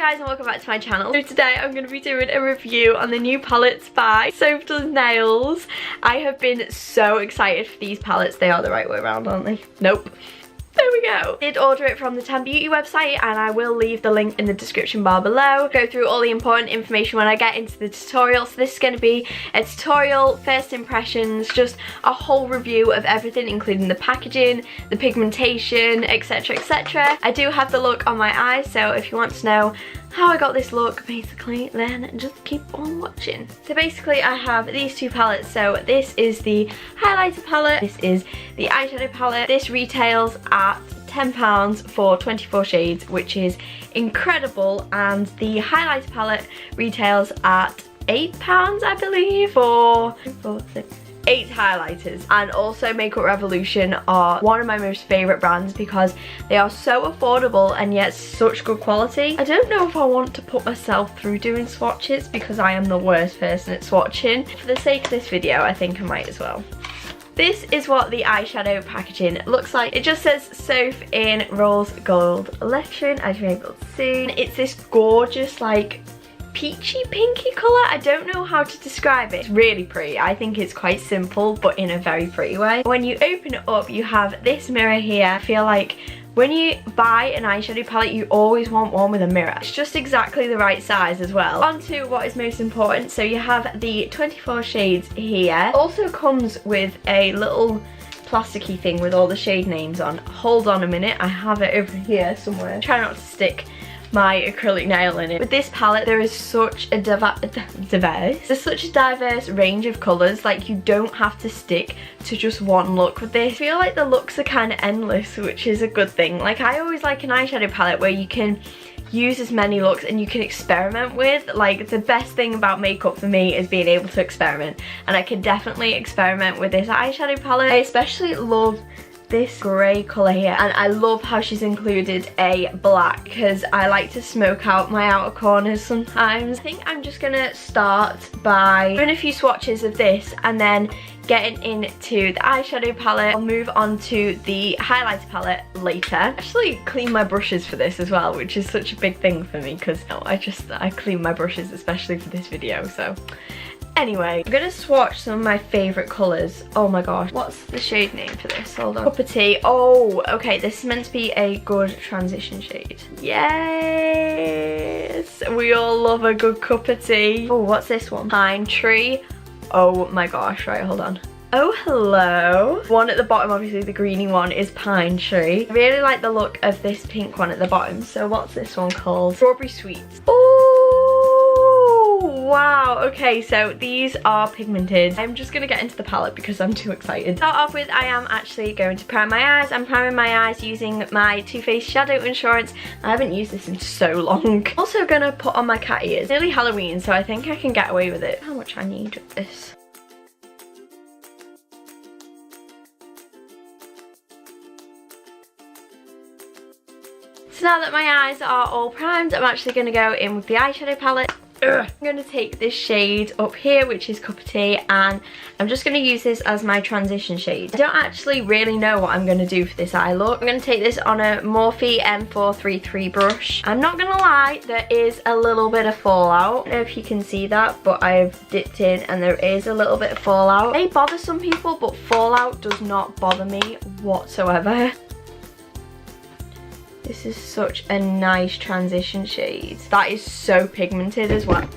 guys, and welcome back to my channel. So today I'm going to be doing a review on the new palettes by Soph Does Nails. I have been so excited for these palettes. They are the right way around, aren't they? Nope. There we go. I did order it from the Tan Beauty website, and I will leave the link in the description bar below. Go through all the important information when I get into the tutorial. So this is going to be a tutorial, first impressions, just a whole review of everything, including the packaging, the pigmentation, etc, etc. I do have the look on my eyes, so if you want to know how I got this look, basically, then just keep on watching. So basically I have these two palettes. So this is the highlighter palette, this is the eyeshadow palette. This retails at £10 for 24 shades, which is incredible, and the highlighter palette retails at £8, I believe, for 8 highlighters. And also Makeup Revolution are one of my most favourite brands because they are so affordable and yet such good quality. I don't know if I want to put myself through doing swatches because I am the worst person at swatching. For the sake of this video, I think I might as well. This is what the eyeshadow packaging looks like. It just says Soph in Rose Gold Lettering, as you're able to see. It's this gorgeous, like, peachy pinky colour. I don't know how to describe it. It's really pretty. I think it's quite simple but in a very pretty way. When you open it up, you have this mirror here. I feel like when you buy an eyeshadow palette, you always want one with a mirror. It's just exactly the right size as well. On to what is most important. So you have the 24 shades here. It also comes with a little plasticky thing with all the shade names on. Hold on a minute, I have it over here somewhere. Try not to stick my acrylic nail in it. With this palette, there is such a diverse range of colours. Like, you don't have to stick to just one look with this. I feel like the looks are kind of endless, which is a good thing. Like, I always like an eyeshadow palette where you can use as many looks and you can experiment with. Like, the best thing about makeup for me is being able to experiment, and I can definitely experiment with this eyeshadow palette. I especially love this grey colour here, and I love how she's included a black because I like to smoke out my outer corners sometimes. I think I'm just gonna start by doing a few swatches of this and then getting into the eyeshadow palette. I'll move on to the highlighter palette later. I actually clean my brushes for this as well, which is such a big thing for me because I clean my brushes especially for this video. So anyway, I'm gonna swatch some of my favourite colours. Oh my gosh, what's the shade name for this? Hold on. Cup of Tea. Oh, okay, this is meant to be a good transition shade. Yes! We all love a good cup of tea. Oh, what's this one? Pine Tree. Oh my gosh, right, hold on. Oh, hello. One at the bottom, obviously the greeny one, is Pine Tree. I really like the look of this pink one at the bottom. So what's this one called? Strawberry Sweets. Oh, wow. Okay, so these are pigmented. I'm just gonna get into the palette because I'm too excited. To start off with, I am actually going to prime my eyes. I'm priming my eyes using my Too Faced Shadow Insurance. I haven't used this in so long. Also gonna put on my cat ears. It's nearly Halloween, so I think I can get away with it. How much I need of this? So now that my eyes are all primed, I'm actually going to go in with the eyeshadow palette. I'm going to take this shade up here, which is Cup of Tea, and I'm just going to use this as my transition shade. I don't actually really know what I'm going to do for this eye look. I'm going to take this on a Morphe M433 brush. I'm not going to lie, there is a little bit of fallout. I don't know if you can see that, but I've dipped in and there is a little bit of fallout. It may bother some people, but fallout does not bother me whatsoever. This is such a nice transition shade. That is so pigmented as well.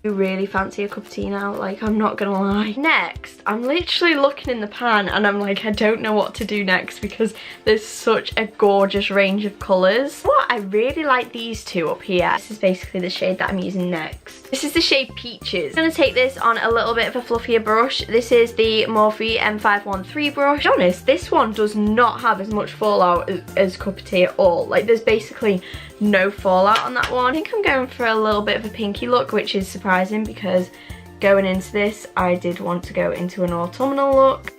I really fancy a cup of tea now, like, I'm not gonna lie. Next, I'm literally looking in the pan and I'm like, I don't know what to do next because there's such a gorgeous range of colours. What? I really like these two up here. This is basically the shade that I'm using next. This is the shade Peaches. I'm gonna take this on a little bit of a fluffier brush. This is the Morphe M513 brush. To be honest, this one does not have as much fallout as Cup of Tea at all. Like, there's basically no fallout on that one. I think I'm going for a little bit of a pinky look, which is surprising because going into this, I did want to go into an autumnal look.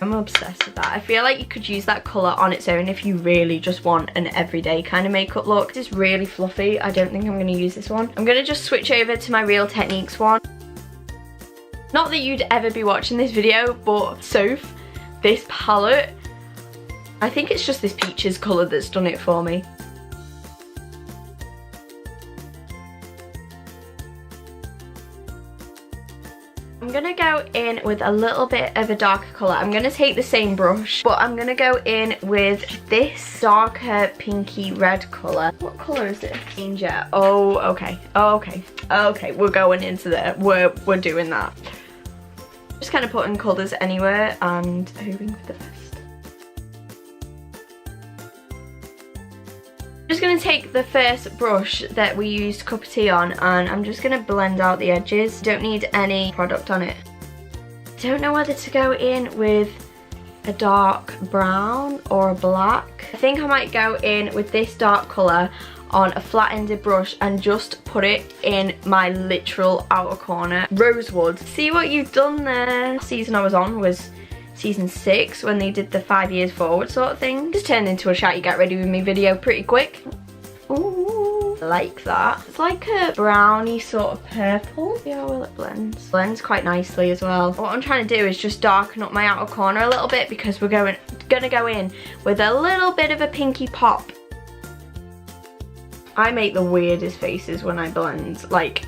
I'm obsessed with that. I feel like you could use that colour on its own if you really just want an everyday kind of makeup look. This is really fluffy. I don't think I'm going to use this one. I'm going to just switch over to my Real Techniques one. Not that you'd ever be watching this video, but Soph this palette, I think it's just this peaches colour that's done it for me. I'm gonna go in with a little bit of a darker colour. I'm gonna take the same brush, but I'm gonna go in with this darker pinky red colour. What colour is it? Danger. Oh, okay. Oh, okay. Okay, we're going into there. We're doing that. Just kind of putting colours anywhere and hoping for the best. I'm just going to take the first brush that we used cup of tea on, and I'm just going to blend out the edges. Don't need any product on it. Don't know whether to go in with a dark brown or a black. I think I might go in with this dark colour on a flat-ended brush and just put it in my literal outer corner. Rosewood. See what you've done there. The season I was on was season 6 when they did the 5 years forward sort of thing. Just turned into a shiny get ready with me video pretty quick. Ooh, like that. It's like a browny sort of purple. See how well it blends. Blends quite nicely as well. What I'm trying to do is just darken up my outer corner a little bit because we're gonna go in with a little bit of a pinky pop. I make the weirdest faces when I blend, like.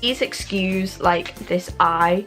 Please excuse like this eye,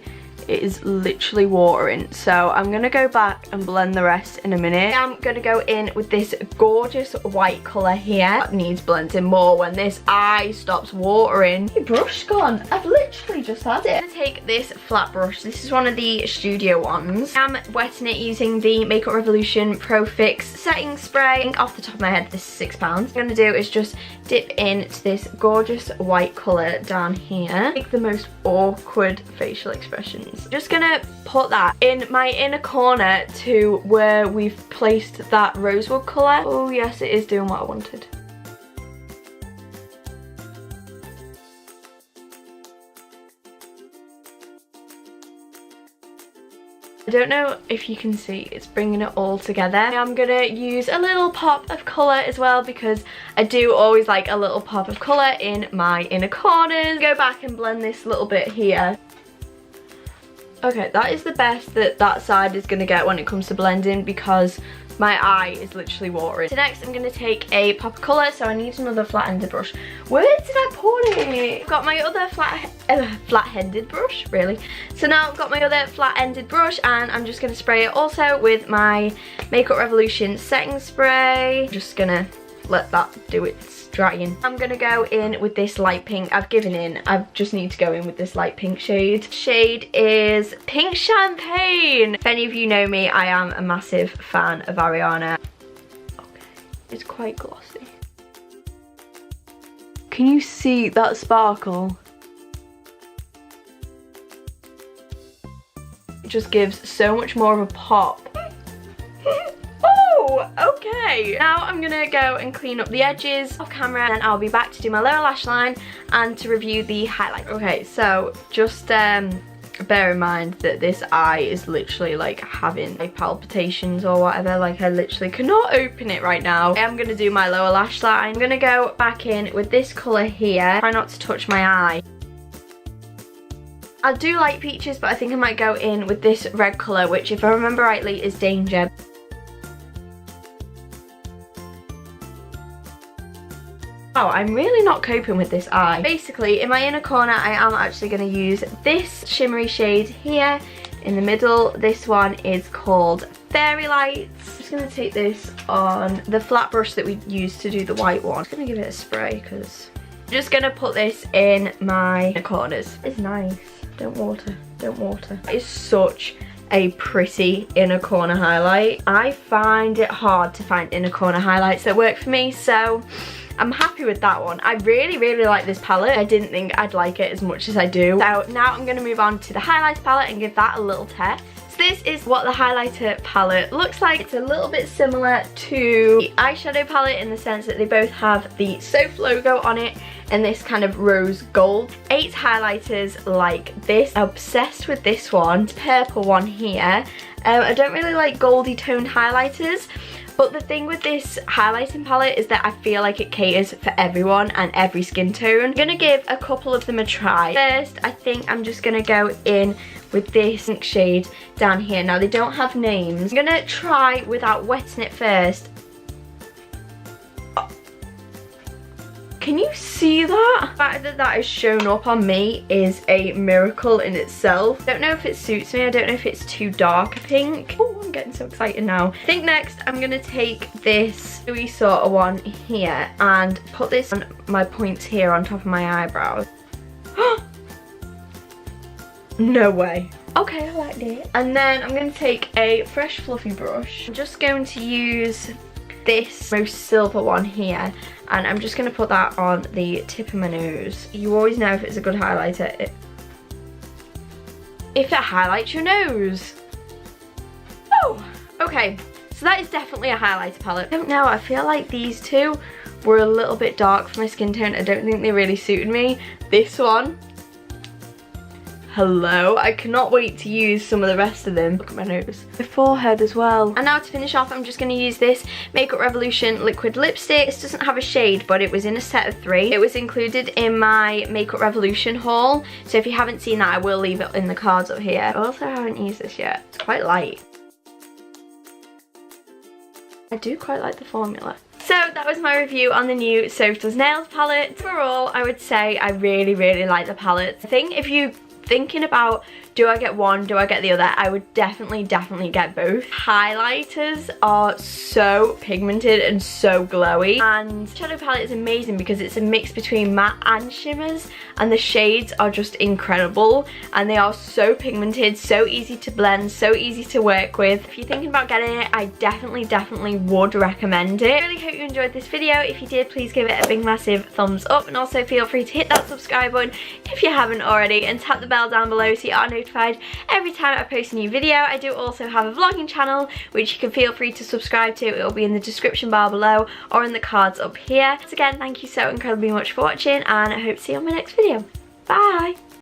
it is literally watering, so I'm gonna go back and blend the rest in a minute. I'm gonna go in with this gorgeous white colour here. That needs blending more when this eye stops watering. Your brush gone. I've literally just had it. I'm gonna take this flat brush. This is one of the studio ones. I'm wetting it using the Makeup Revolution Pro Fix setting spray. I think off the top of my head this is £6. What I'm gonna do is just dip into this gorgeous white colour down here. Make the most awkward facial expressions. Just gonna put that in my inner corner to where we've placed that rosewood colour. Oh yes, it is doing what I wanted. I don't know if you can see, it's bringing it all together. I'm gonna use a little pop of colour as well because I do always like a little pop of colour in my inner corners. Go back and blend this little bit here. Okay, that is the best that side is going to get when it comes to blending because my eye is literally watering. So next I'm going to take a pop of colour, so I need another flat-ended brush. Where did I put it? I've got my other flat-ended brush, really. So now I've got my other flat-ended brush and I'm just going to spray it also with my Makeup Revolution setting spray. I'm just going to let that do its drying. I'm gonna go in with this light pink. I've given in. I just need to go in with this light pink shade. Shade is Pink Champagne. If any of you know me, I am a massive fan of Ariana. Okay, it's quite glossy. Can you see that sparkle? It just gives so much more of a pop. Okay, now I'm gonna go and clean up the edges off camera and I'll be back to do my lower lash line and to review the highlight. Okay, so just bear in mind that this eye is literally like having like palpitations or whatever. Like I literally cannot open it right now. I'm gonna do my lower lash line. I'm gonna go back in with this colour here. Try not to touch my eye. I do like peaches, but I think I might go in with this red colour, which if I remember rightly is Danger. Oh, I'm really not coping with this eye. Basically, in my inner corner, I am actually going to use this shimmery shade here in the middle. This one is called Fairy Lights. I'm just going to take this on the flat brush that we used to do the white one. I'm just going to give it a spray because I'm just going to put this in my inner corners. It's nice. Don't water. Don't water. It's such a pretty inner corner highlight. I find it hard to find inner corner highlights that work for me, so I'm happy with that one. I really like this palette. I didn't think I'd like it as much as I do. So now I'm going to move on to the highlights palette and give that a little test. this is what the highlighter palette looks like. It's a little bit similar to the eyeshadow palette in the sense that they both have the Soph logo on it and this kind of rose gold. 8 highlighters like this. I'm obsessed with this one. This purple one here. I don't really like goldy toned highlighters, but the thing with this highlighting palette is that I feel like it caters for everyone and every skin tone. I'm gonna give a couple of them a try. First, I think I'm just gonna go in with this pink shade down here. Now, they don't have names. I'm gonna try without wetting it first. Can you see that? The fact that that is shown up on me is a miracle in itself. I don't know if it suits me. I don't know if it's too dark a pink. Oh, I'm getting so excited now. I think next I'm gonna take this dewy sort of one here and put this on my points here on top of my eyebrows. No way. Okay, I like it. And then I'm gonna take a fresh fluffy brush. I'm just going to use this most silver one here, and I'm just going to put that on the tip of my nose. You always know if it's a good highlighter if it highlights your nose. Oh, okay, so that is definitely a highlighter palette. I don't know, I feel like these two were a little bit dark for my skin tone. I don't think they really suited me. This one, hello, I cannot wait to use some of the rest of them. Look at my nose. My forehead as well. And now to finish off, I'm just going to use this Makeup Revolution liquid lipstick. This doesn't have a shade, but it was in a set of 3. It was included in my Makeup Revolution haul, so if you haven't seen that, I will leave it in the cards up here. I also haven't used this yet. It's quite light. I do quite like the formula. So that was my review on the new Soph Does Nails palette. Overall, I would say I really, really like the palette. I think if you thinking about, do I get one, do I get the other, I would definitely get both. Highlighters are so pigmented and so glowy, and shadow palette is amazing because it's a mix between matte and shimmers, and the shades are just incredible, and they are so pigmented, so easy to blend, so easy to work with. If you're thinking about getting it, I definitely would recommend it. I really hope you enjoyed this video. If you did, please give it a big massive thumbs up, and also feel free to hit that subscribe button if you haven't already, and tap the bell down below so you are notified every time I post a new video. I do also have a vlogging channel which you can feel free to subscribe to. It will be in the description bar below or in the cards up here. So again, thank you so incredibly much for watching, and I hope to see you on my next video. Bye!